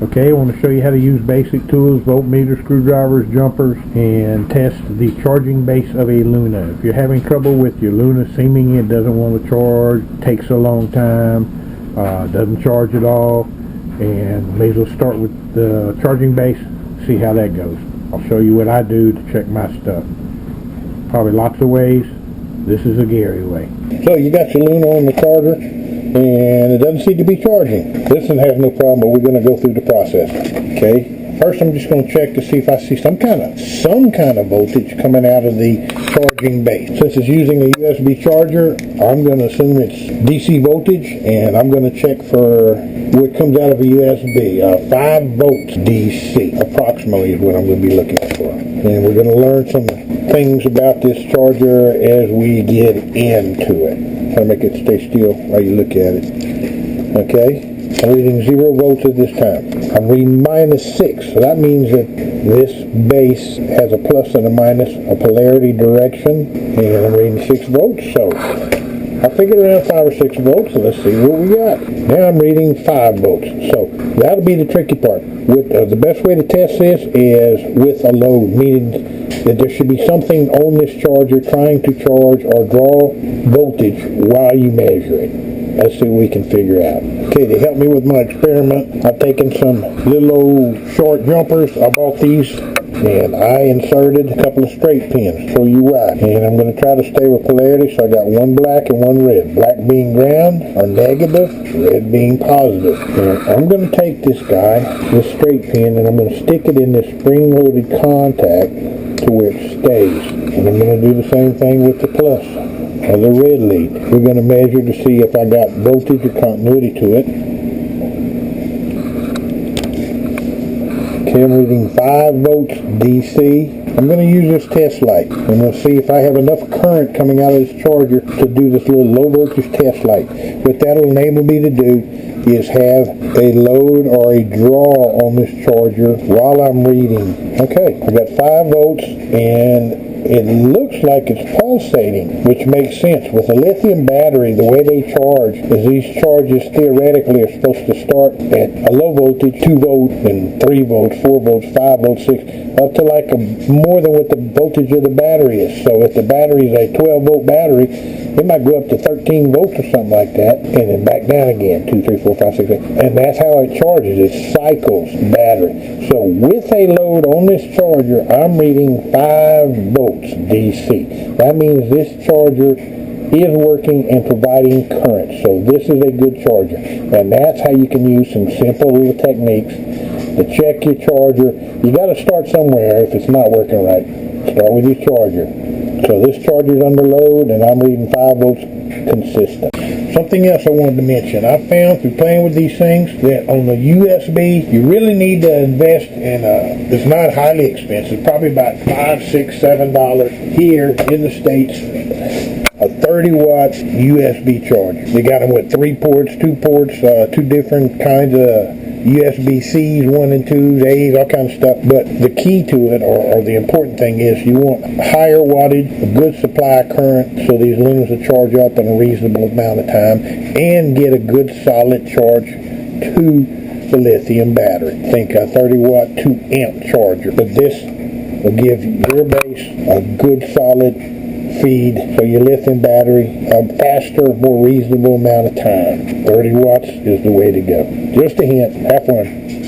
Okay, I want to show you how to use basic tools, voltmeters, screwdrivers, jumpers, and test the charging base of a Loona. If you're having trouble with your Loona seeming it doesn't want to charge, takes a long time, doesn't charge at all, and may as well start with the charging base, see how that goes. I'll show you what I do to check my stuff. Probably lots of ways. This is a Gary way. So you got your Loona on the charger, and it doesn't seem to be charging. This one has no problem, but we're going to go through the process. Okay. First, I'm just going to check to see if I see some kind of voltage coming out of the charging base. Since it's using a USB charger, I'm going to assume it's DC voltage, and I'm going to check for what comes out of a USB. 5 volts DC, approximately, is what I'm going to be looking for. And we're going to learn some things about this charger as we get into it. Try to make it stay still while you look at it. Okay. I'm reading 0 volts at this time. I'm reading -6, so that means that this base has a plus and a minus, a polarity direction, and I'm reading 6 volts, so I figured around 5 or 6 volts, so let's see what we got. Now I'm reading 5 volts, so that'll be the tricky part. The best way to test this is with a load, meaning that there should be something on this charger trying to charge or draw voltage while you measure it. Let's see what we can figure out. Okay, to help me with my experiment, I've taken some little old short jumpers. I bought these, and I inserted a couple of straight pins. Show you why. And I'm going to try to stay with polarity, so I got one black and one red. Black being ground or negative, red being positive. And I'm going to take this guy, this straight pin, and I'm going to stick it in this spring-loaded contact to where it stays. And I'm going to do the same thing with the plus. Or the red lead. We're going to measure to see if I got voltage or continuity to it. Okay, I'm reading 5 volts DC. I'm going to use this test light, and we'll see if I have enough current coming out of this charger to do this little low voltage test light. What that'll enable me to do is have a load or a draw on this charger while I'm reading. Okay, I got 5 volts, and it looks like it's pulsating, which makes sense. With a lithium battery, the way they charge is these charges theoretically are supposed to start at a low voltage, 2 volts, and 3 volts, 4 volts, 5 volts, 6, up to like more than what the voltage of the battery is. So if the battery is a 12 volt battery, it might go up to 13 volts or something like that, and then back down again, 2, 3, 4, 5, 6, 8. And that's how it charges. It cycles battery. So with a load on this charger, I'm reading 5 volts DC. That means this charger is working and providing current. So this is a good charger. And that's how you can use some simple little techniques to check your charger. You got to start somewhere if it's not working right. Start with your charger. So this charger's under load, and I'm reading 5 volts consistent. Something else I wanted to mention. I found through playing with these things that on the USB, you really need to invest in it's not highly expensive, probably about $5, $6, $7 here in the States, a 30-watt USB charger. They got them with 3 ports, 2 ports, 2 different kinds of USB-Cs, 1 and 2s, A's, all kinds of stuff. But the key to it, or the important thing is, you want higher wattage, a good supply of current, so these Loonas will charge up in a reasonable amount of time, and get a good solid charge to the lithium battery. Think a 30-watt, 2-amp charger. But this will give your base a good solid feed for your lithium battery a faster, more reasonable amount of time. 30 watts is the way to go. Just a hint. Have fun.